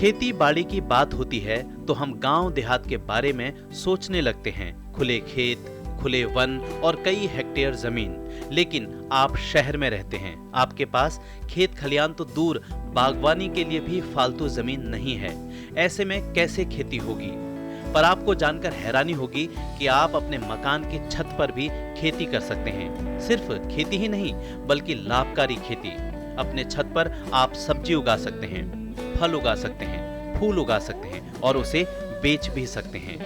खेती बाड़ी की बात होती है तो हम गांव देहात के बारे में सोचने लगते हैं। खुले खेत, खुले वन और कई हेक्टेयर जमीन। लेकिन आप शहर में रहते हैं, आपके पास खेत खलियान तो दूर, बागवानी के लिए भी फालतू जमीन नहीं है। ऐसे में कैसे खेती होगी? पर आपको जानकर हैरानी होगी कि आप अपने मकान की छत पर भी खेती कर सकते हैं। सिर्फ खेती ही नहीं, बल्कि लाभकारी खेती। अपने छत पर आप सब्जी उगा सकते हैं, फल उगा सकते हैं, फूल उगा सकते हैं और उसे बेच भी सकते हैं।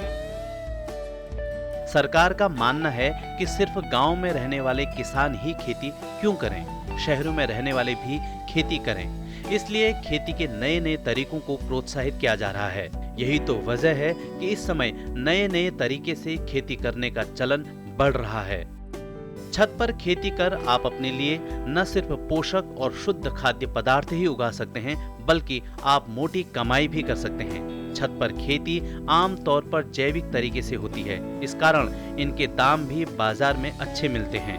सरकार का मानना है कि सिर्फ गांव में रहने वाले किसान ही खेती क्यों करें, शहरों में रहने वाले भी खेती करें। इसलिए खेती के नए नए तरीकों को प्रोत्साहित किया जा रहा है। यही तो वजह है कि इस समय नए नए तरीके से खेती करने का चलन बढ़ रहा है। छत पर खेती कर आप अपने लिए न सिर्फ पोषक और शुद्ध खाद्य पदार्थ ही उगा सकते हैं, बल्कि आप मोटी कमाई भी कर सकते हैं। छत पर खेती आम तौर पर जैविक तरीके से होती है, इस कारण इनके दाम भी बाजार में अच्छे मिलते हैं।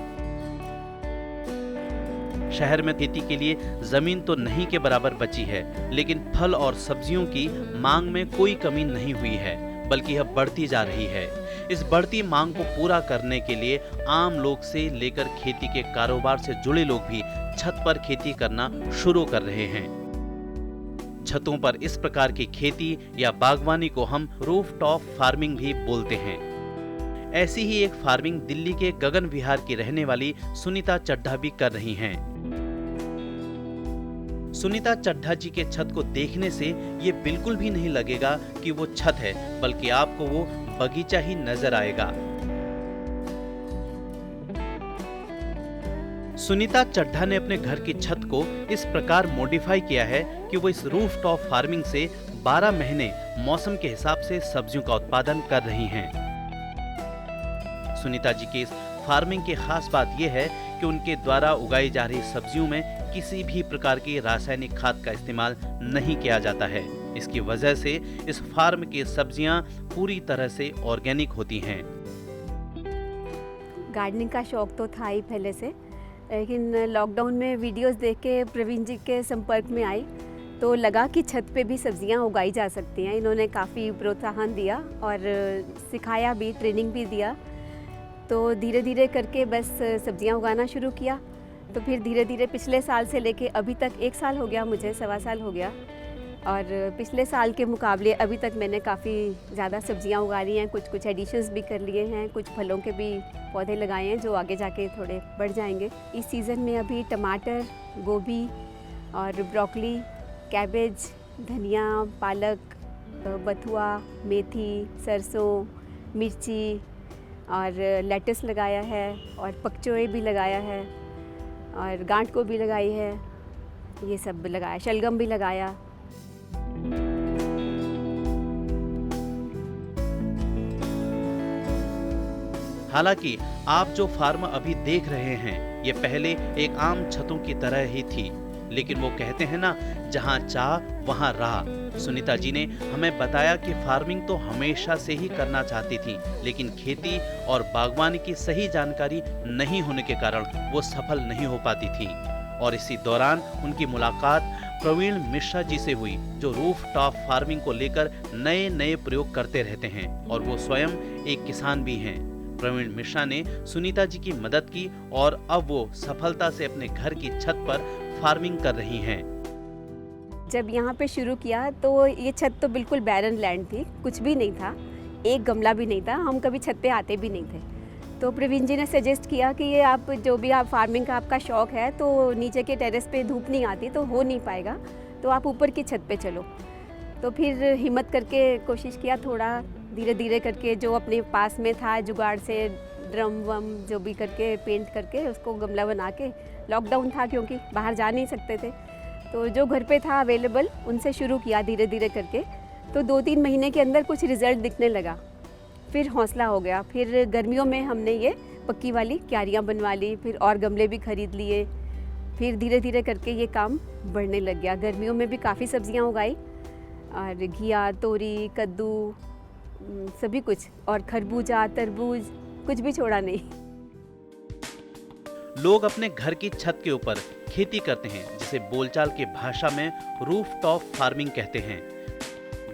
शहर में खेती के लिए जमीन तो नहीं के बराबर बची है, लेकिन फल और सब्जियों की मांग में कोई कमी नहीं हुई है, बल्कि यह बढ़ती जा रही है। इस बढ़ती मांग को पूरा करने के लिए आम लोग से लेकर खेती के कारोबार से जुड़े लोग भी छत पर खेती करना शुरू कर रहे हैं। छतों पर इस प्रकार की खेती या बागवानी को हम रूफटॉप फार्मिंग भी बोलते हैं। ऐसी ही एक फार्मिंग दिल्ली के गगन विहार की रहने वाली सुनीता चड्ढा भी कर रही हैं। सुनीता चड्ढा जी के छत को देखने से ये बिल्कुल भी नहीं लगेगा कि वो छत है, बल्कि आपको वो बगीचा ही नजर आएगा। सुनीता चड्ढा ने अपने घर की छत को इस प्रकार मॉडिफाई किया है कि वो इस रूफटॉप फार्मिंग से 12 महीने मौसम के हिसाब से सब्जियों का उत्पादन कर रही हैं। सुनीता जी की इस फार्मिंग की खास बात यह है कि उनके द्वारा उगाई जा रही सब्जियों में किसी भी प्रकार की रासायनिक खाद का इस्तेमाल नहीं किया जाता है। इसकी वजह से इस फार्म की सब्जियां पूरी तरह से ऑर्गेनिक होती हैं। गार्डनिंग का शौक तो था ही पहले से, लेकिन लॉकडाउन में वीडियोस देख के प्रवीण जी के संपर्क में आई तो लगा कि छत पे भी सब्जियां उगाई जा सकती हैं। इन्होंने काफ़ी प्रोत्साहन दिया और सिखाया भी, ट्रेनिंग भी दिया। तो धीरे धीरे करके बस सब्जियां उगाना शुरू किया। तो फिर धीरे धीरे पिछले साल से लेके अभी तक 1 साल हो गया, मुझे 1.25 साल हो गया। और पिछले साल के मुकाबले अभी तक मैंने काफ़ी ज़्यादा सब्जियां उगा ली हैं। कुछ एडिशंस भी कर लिए हैं, कुछ फलों के भी पौधे लगाए हैं जो आगे जाके थोड़े बढ़ जाएंगे। इस सीज़न में अभी टमाटर, गोभी और ब्रोकली, कैबेज, धनिया, पालक, बथुआ, मेथी, सरसों, मिर्ची और लेटस लगाया है और पकचोए भी लगाया है और गांठ को भी लगाई है। ये सब लगाया, शलगम भी लगाया। हालांकि आप जो फार्म अभी देख रहे हैं, ये पहले एक आम छतों की तरह ही थी, लेकिन वो कहते हैं ना, जहां चाह वहां राह। सुनीता जी ने हमें बताया कि फार्मिंग तो हमेशा से ही करना चाहती थी, लेकिन खेती और बागवानी की सही जानकारी नहीं होने के कारण वो सफल नहीं हो पाती थी। और इसी दौरान उनकी मुलाकात प्रवीण मिश्रा जी से हुई, जो रूफटॉप फार्मिंग को लेकर नए नए प्रयोग करते रहते हैं और वो स्वयं एक किसान भी हैं। प्रवीण मिश्रा ने सुनीता जी की मदद की और अब वो सफलता से अपने घर की छत पर फार्मिंग कर रही हैं। जब यहाँ पे शुरू किया तो ये छत तो बिल्कुल बैरन लैंड थी, कुछ भी नहीं था, एक गमला भी नहीं था, हम कभी छत पे आते भी नहीं थे। तो प्रवीण जी ने सजेस्ट किया कि ये आप जो भी आप फार्मिंग का आपका शौक़ है, तो नीचे के टेरेस पे धूप नहीं आती तो हो नहीं पाएगा, तो आप ऊपर की छत पे चलो। तो फिर हिम्मत करके कोशिश किया, थोड़ा धीरे धीरे करके जो अपने पास में था जुगाड़ से ड्रम वम जो भी करके पेंट करके उसको गमला बना के, लॉकडाउन था क्योंकि बाहर जा नहीं सकते थे, तो जो घर पे था अवेलेबल उनसे शुरू किया धीरे धीरे करके। तो 2-3 महीने के अंदर कुछ रिज़ल्ट दिखने लगा, फिर हौसला हो गया। फिर गर्मियों में हमने ये पक्की वाली क्यारियाँ बनवा ली, फिर और गमले भी खरीद लिए। फिर धीरे धीरे करके ये काम बढ़ने लग गया। गर्मियों में भी काफ़ी सब्जियाँ उगाई और घिया, तोरी, कद्दू, सभी कुछ, और खरबूजा, तरबूज, कुछ भी छोड़ा नहीं। लोग अपने घर की छत के ऊपर खेती करते हैं, जिसे बोलचाल की भाषा में रूफटॉप फार्मिंग कहते हैं।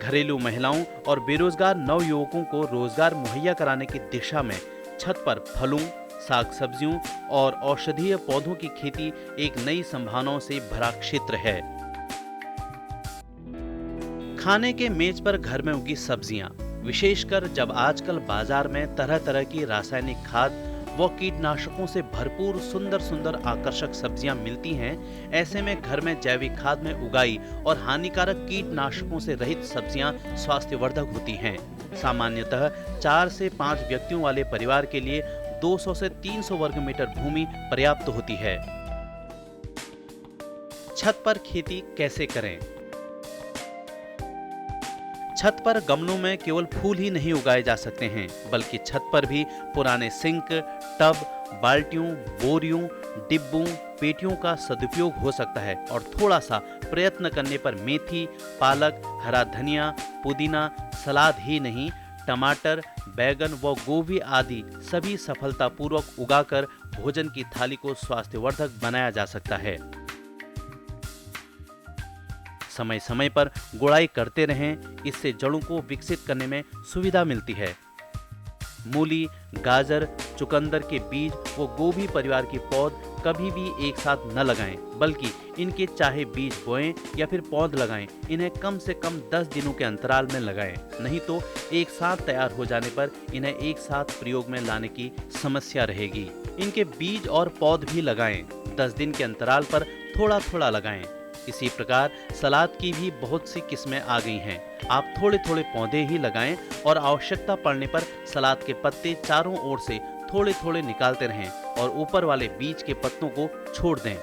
घरेलू महिलाओं और बेरोजगार नवयुवकों को रोजगार मुहैया कराने की दिशा में छत पर फलों, साग सब्जियों और औषधीय पौधों की खेती एक नई संभावनाओं से भरा क्षेत्र है। खाने के मेज पर घर में उगी सब्जियां, विशेषकर जब आजकल बाजार में तरह तरह की रासायनिक खाद व कीटनाशकों से भरपूर सुंदर सुंदर आकर्षक सब्जियां मिलती हैं, ऐसे में घर में जैविक खाद में उगाई और हानिकारक कीटनाशकों से रहित सब्जियां स्वास्थ्यवर्धक होती हैं। सामान्यतः 4 से 5 व्यक्तियों वाले परिवार के लिए 200 से 300 वर्ग मीटर भूमि पर्याप्त होती है। छत पर खेती कैसे करें? छत पर गमलों में केवल फूल ही नहीं उगाए जा सकते हैं, बल्कि छत पर भी पुराने सिंक, टब, बाल्टियों, बोरियों, डिब्बों, पेटियों का सदुपयोग हो सकता है और थोड़ा सा प्रयत्न करने पर मेथी, पालक, हरा धनिया, पुदीना, सलाद ही नहीं, टमाटर, बैगन व गोभी आदि सभी सफलतापूर्वक उगाकर भोजन की थाली को स्वास्थ्यवर्धक बनाया जा सकता है। समय समय पर गुड़ाई करते रहें, इससे जड़ों को विकसित करने में सुविधा मिलती है। मूली, गाजर, चुकंदर के बीज व गोभी परिवार की पौध कभी भी एक साथ न लगाएं, बल्कि इनके चाहे बीज बोएं या फिर पौध लगाएं, इन्हें कम से कम 10 दिनों के अंतराल में लगाएं, नहीं तो एक साथ तैयार हो जाने पर इन्हें एक साथ प्रयोग में लाने की समस्या रहेगी। इनके बीज और पौध भी लगाएं, 10 दिन के अंतराल पर थोड़ा थोड़ा लगाएं। इसी प्रकार सलाद की भी बहुत सी किस्में आ गई हैं। आप थोड़े थोड़े पौधे ही लगाएं और आवश्यकता पड़ने पर सलाद के पत्ते चारों ओर से थोड़े थोड़े निकालते रहें और ऊपर वाले बीज के पत्तों को छोड़ दें।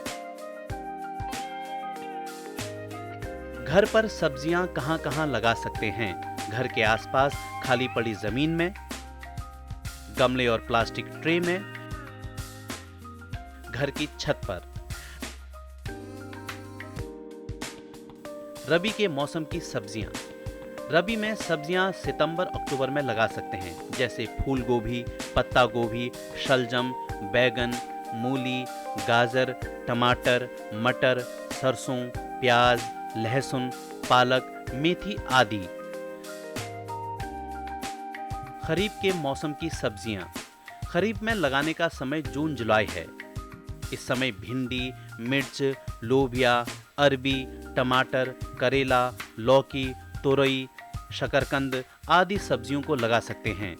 घर पर सब्जियां कहां-कहां लगा सकते हैं? घर के आसपास खाली पड़ी जमीन में, गमले और प्लास्टिक ट्रे में, घर की छत पर। रबी के मौसम की सब्जियां। रबी में सब्जियां सितंबर-अक्टूबर में लगा सकते हैं, जैसे फूल गोभी, पत्ता गोभी, शलजम, बैगन, मूली, गाजर, टमाटर, मटर, सरसों, प्याज, लहसुन, पालक, मेथी आदि। खरीफ के मौसम की सब्जियां। खरीफ में लगाने का समय जून-जुलाई है। इस समय भिंडी, मिर्च, लोबिया, अरबी, टमाटर, करेला, लौकी, तोरई, शकरकंद आदि सब्जियों को लगा सकते हैं।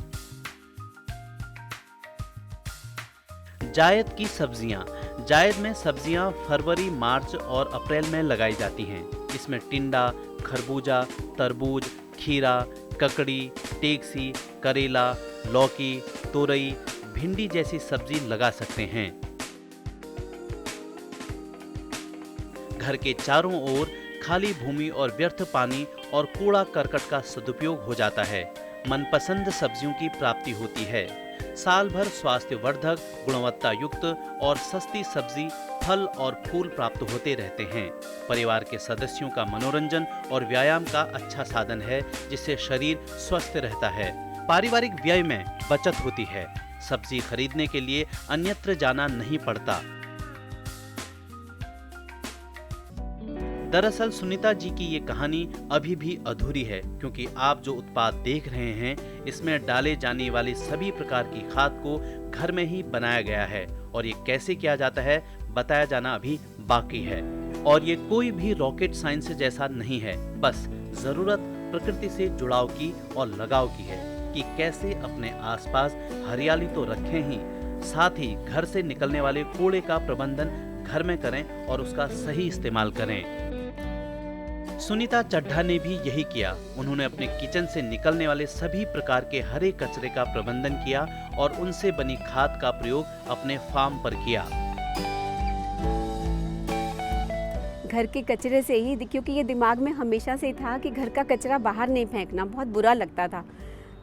जायद की सब्जियां। जायद में सब्जियां फरवरी, मार्च और अप्रैल में लगाई जाती हैं। इसमें टिंडा, खरबूजा, तरबूज, खीरा, ककड़ी, टेक्सी, करेला, लौकी, तोरई, भिंडी जैसी सब्जी लगा सकते हैं। घर के चारों ओर खाली भूमि और व्यर्थ पानी और कूड़ा करकट का सदुपयोग हो जाता है। मनपसंद सब्जियों की प्राप्ति होती है। साल भर स्वास्थ्यवर्धक, गुणवत्ता युक्त और सस्ती सब्जी, फल और फूल प्राप्त होते रहते हैं। परिवार के सदस्यों का मनोरंजन और व्यायाम का अच्छा साधन है, जिससे शरीर स्वस्थ रहता है। पारिवारिक व्यय में बचत होती है। सब्जी खरीदने के लिए अन्यत्र जाना नहीं पड़ता। दरअसल सुनीता जी की ये कहानी अभी भी अधूरी है, क्योंकि आप जो उत्पाद देख रहे हैं इसमें डाले जाने वाली सभी प्रकार की खाद को घर में ही बनाया गया है और ये कैसे किया जाता है बताया जाना अभी बाकी है। और ये कोई भी रॉकेट साइंस जैसा नहीं है, बस जरूरत प्रकृति से जुड़ाव की और लगाव की है कि कैसे अपने आसपास हरियाली तो रखें ही, साथ ही घर से निकलने वाले कूड़े का प्रबंधन घर में करें और उसका सही इस्तेमाल करें। सुनीता चड्ढा ने भी यही किया। उन्होंने अपने किचन से निकलने वाले सभी प्रकार के हरे कचरे का प्रबंधन किया और उनसे बनी खाद का प्रयोग अपने फार्म पर किया। घर के कचरे से ही, क्योंकि ये दिमाग में हमेशा से था कि घर का कचरा बाहर नहीं फेंकना, बहुत बुरा लगता था।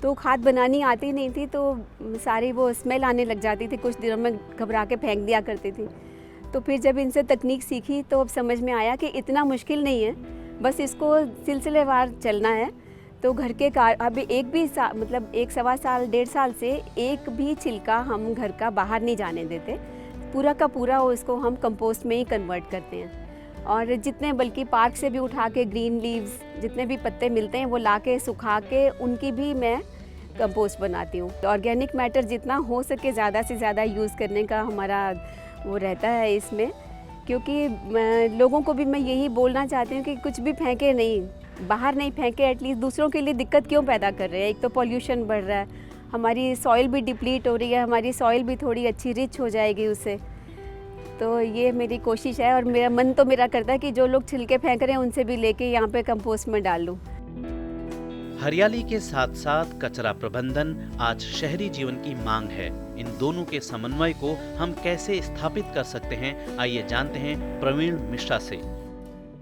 तो खाद बनानी आती नहीं थी, तो सारी वो स्मेल आने लग जाती थी, कुछ दिनों में घबरा के फेंक दिया करती थी। तो फिर जब इनसे तकनीक सीखी तो अब समझ में आया कि इतना मुश्किल नहीं है, बस इसको सिलसिलेवार चलना है। तो घर के अभी एक भी मतलब 1-1.25 साल 1.5 साल से एक भी छिलका हम घर का बाहर नहीं जाने देते। पूरा का पूरा उसको हम कंपोस्ट में ही कन्वर्ट करते हैं। और जितने बल्कि पार्क से भी उठा के ग्रीन लीव्स जितने भी पत्ते मिलते हैं वो ला के सुखा के उनकी भी मैं कंपोस्ट बनाती हूँ। ऑर्गेनिक मैटर जितना हो सके ज़्यादा से ज़्यादा यूज़ करने का हमारा वो रहता है इसमें, क्योंकि लोगों को भी मैं यही बोलना चाहती हूँ कि कुछ भी फेंके नहीं, बाहर नहीं फेंके, एटलीस्ट दूसरों के लिए दिक्कत क्यों पैदा कर रहे हैं। एक तो पॉल्यूशन बढ़ रहा है, हमारी सॉइल भी डिप्लीट हो रही है, हमारी सॉइल भी थोड़ी अच्छी रिच हो जाएगी उससे। तो ये मेरी कोशिश है और मेरा मन तो मेरा करता है कि जो लोग छिलके फेंक रहे हैं उनसे भी लेके यहाँ पे कंपोस्ट में डाल लूँ। हरियाली के साथ साथ कचरा प्रबंधन आज शहरी जीवन की मांग है। इन दोनों के समन्वय को हम कैसे स्थापित कर सकते हैं, आइए जानते हैं प्रवीण मिश्रा से।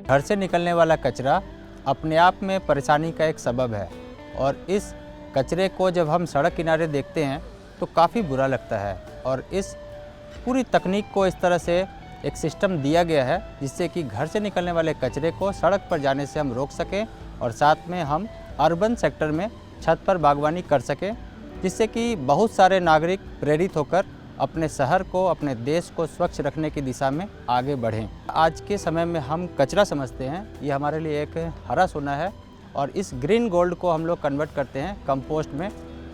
घर से निकलने वाला कचरा अपने आप में परेशानी का एक सबब है और इस कचरे को जब हम सड़क किनारे देखते हैं तो काफ़ी बुरा लगता है। और इस पूरी तकनीक को इस तरह से एक सिस्टम दिया गया है जिससे कि घर से निकलने वाले कचरे को सड़क पर जाने से हम रोक सकें और साथ में हम अर्बन सेक्टर में छत पर बागवानी कर सकें, जिससे कि बहुत सारे नागरिक प्रेरित होकर अपने शहर को, अपने देश को स्वच्छ रखने की दिशा में आगे बढ़ें। आज के समय में हम कचरा समझते हैं, ये हमारे लिए एक हरा सोना है और इस ग्रीन गोल्ड को हम लोग कन्वर्ट करते हैं कंपोस्ट में,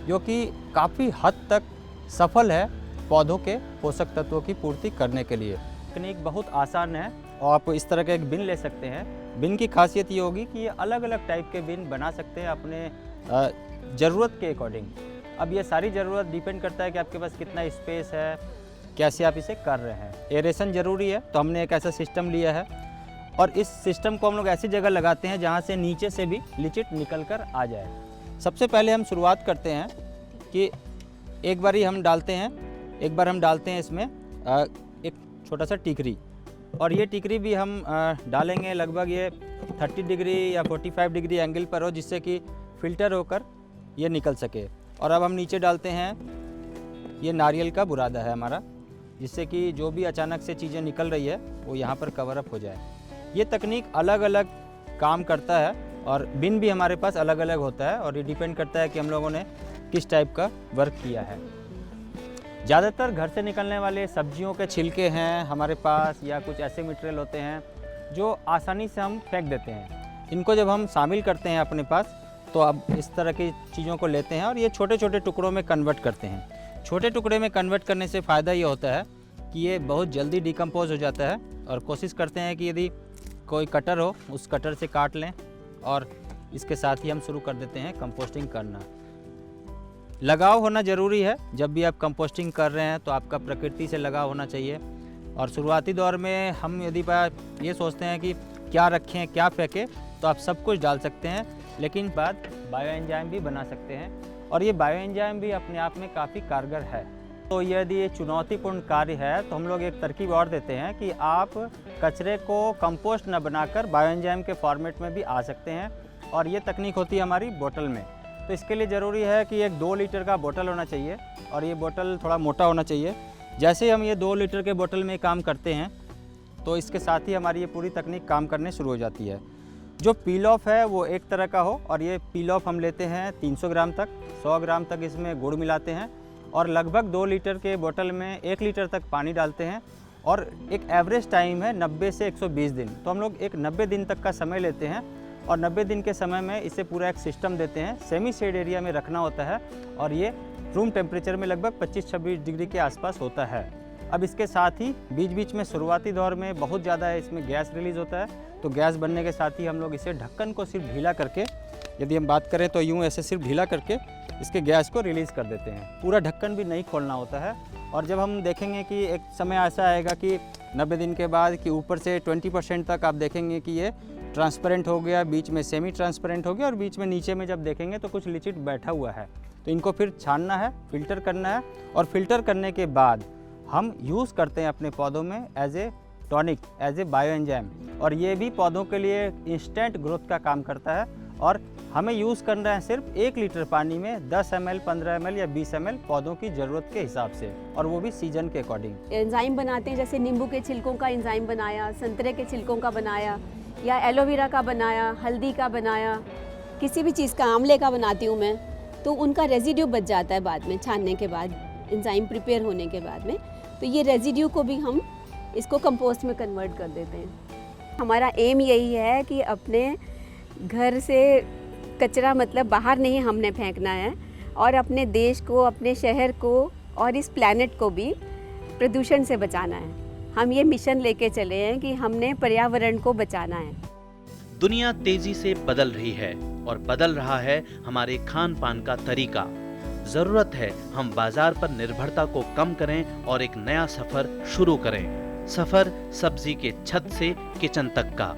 जो कि काफ़ी हद तक सफल है पौधों के पोषक तत्वों की पूर्ति करने के लिए। तकनीक बहुत आसान है और आप इस तरह का एक बिन ले सकते हैं। बिन की खासियत ये होगी कि ये अलग अलग टाइप के बिन बना सकते हैं अपने ज़रूरत के अकॉर्डिंग। अब ये सारी ज़रूरत डिपेंड करता है कि आपके पास कितना स्पेस है, कैसे आप इसे कर रहे हैं। एरेशन ज़रूरी है तो हमने एक ऐसा सिस्टम लिया है और इस सिस्टम को हम लोग ऐसी जगह लगाते हैं जहाँ से नीचे से भी लिचिट निकल कर आ जाए। सबसे पहले हम शुरुआत करते हैं कि एक बार हम डालते हैं इसमें एक छोटा सा टिकरी, और ये टिकरी भी हम डालेंगे लगभग ये 30 डिग्री या 45 डिग्री एंगल पर हो, जिससे कि फ़िल्टर होकर ये निकल सके। और अब हम नीचे डालते हैं ये नारियल का बुरादा है हमारा, जिससे कि जो भी अचानक से चीज़ें निकल रही है वो यहाँ पर कवर अप हो जाए। ये तकनीक अलग अलग काम करता है और बिन भी हमारे पास अलग अलग होता है और ये डिपेंड करता है कि हम लोगों ने किस टाइप का वर्क किया है। ज़्यादातर घर से निकलने वाले सब्जियों के छिलके हैं हमारे पास, या कुछ ऐसे मटेरियल होते हैं जो आसानी से हम फेंक देते हैं। इनको जब हम शामिल करते हैं अपने पास तो अब इस तरह की चीज़ों को लेते हैं और ये छोटे छोटे टुकड़ों में कन्वर्ट करते हैं। छोटे टुकड़े में कन्वर्ट करने से फ़ायदा ये होता है कि ये बहुत जल्दी डिकम्पोज हो जाता है। और कोशिश करते हैं कि यदि कोई कटर हो उस कटर से काट लें और इसके साथ ही हम शुरू कर देते हैं कंपोस्टिंग करना। लगाव होना ज़रूरी है। जब भी आप कंपोस्टिंग कर रहे हैं तो आपका प्रकृति से लगाव होना चाहिए। और शुरुआती दौर में हम यदि ये सोचते हैं कि क्या रखें क्या फेंकें, तो आप सब कुछ डाल सकते हैं, लेकिन बाद बायो एंजाइम भी बना सकते हैं और ये बायो एंजाइम भी अपने आप में काफ़ी कारगर है। तो यदि ये चुनौतीपूर्ण कार्य है तो हम लोग एक तरकीब और देते हैं कि आप कचरे को कंपोस्ट न बनाकर बायो एंजाइम के फॉर्मेट में भी आ सकते हैं। और ये तकनीक होती है हमारी बोतल में। तो इसके लिए ज़रूरी है कि एक 2 लीटर का बोतल होना चाहिए और ये बोतल थोड़ा मोटा होना चाहिए। जैसे हम ये 2 लीटर के बोतल में काम करते हैं तो इसके साथ ही हमारी ये पूरी तकनीक काम करने शुरू हो जाती है। जो पील ऑफ है वो एक तरह का हो और ये पील ऑफ हम लेते हैं 300 ग्राम तक, 100 ग्राम तक इसमें गुड़ मिलाते हैं और लगभग 2 लीटर के बोतल में 1 लीटर तक पानी डालते हैं। और एक एवरेज टाइम है 90 से 120 दिन। तो हम लोग एक 90 दिन तक का समय लेते हैं और 90 दिन के समय में इसे पूरा एक सिस्टम देते हैं। सेमी शेड एरिया में रखना होता है और ये रूम टेम्परेचर में लगभग 25-26 डिग्री के आसपास होता है। अब इसके साथ ही बीच बीच में शुरुआती दौर में बहुत ज़्यादा इसमें गैस रिलीज़ होता है, तो गैस बनने के साथ ही हम लोग इसे ढक्कन को सिर्फ ढीला करके, यदि हम बात करें तो यूँ ऐसे सिर्फ ढीला करके इसके गैस को रिलीज़ कर देते हैं। पूरा ढक्कन भी नहीं खोलना होता है। और जब हम देखेंगे कि एक समय ऐसा आएगा कि 90 दिन के बाद कि ऊपर से 20% तक आप देखेंगे कि ये ट्रांसपेरेंट हो गया, बीच में सेमी ट्रांसपेरेंट हो गया और बीच में नीचे में जब देखेंगे तो कुछ लिचिट बैठा हुआ है। तो इनको फिर छानना है, फिल्टर करना है और फिल्टर करने के बाद हम यूज़ करते हैं अपने पौधों में as a tonic, as a bio enzyme. और ये भी पौधों के लिए इंस्टेंट ग्रोथ का काम करता है। और हमें यूज़ करना है सिर्फ 1 लीटर पानी में 10 ml, 15 ml या 20 ml पौधों की ज़रूरत के हिसाब से, और वो भी सीजन के अकॉर्डिंग। एंजाइम बनाते हैं, जैसे नींबू के छिलकों का एंजाइम बनाया, संतरे के छिलकों का बनाया, या एलोवेरा का बनाया, हल्दी का बनाया, किसी भी चीज़ का, आंवले का बनाती हूँ मैं, तो उनका रेजिड्यू बच जाता है बाद में, छानने के बाद, एंजाइम प्रिपेयर होने के बाद में। तो ये रेजिड्यू को भी हम इसको कंपोस्ट में कन्वर्ट कर देते हैं। हमारा एम यही है कि अपने घर से कचरा मतलब बाहर नहीं हमने फेंकना है और अपने देश को, अपने शहर को और इस प्लैनेट को भी प्रदूषण से बचाना है। हम ये मिशन लेके चले हैं कि हमने पर्यावरण को बचाना है। दुनिया तेजी से बदल रही है और बदल रहा है हमारे खान पान का तरीका। जरूरत है हम बाजार पर निर्भरता को कम करें और एक नया सफर शुरू करें। सफर सब्जी के छत से किचन तक का।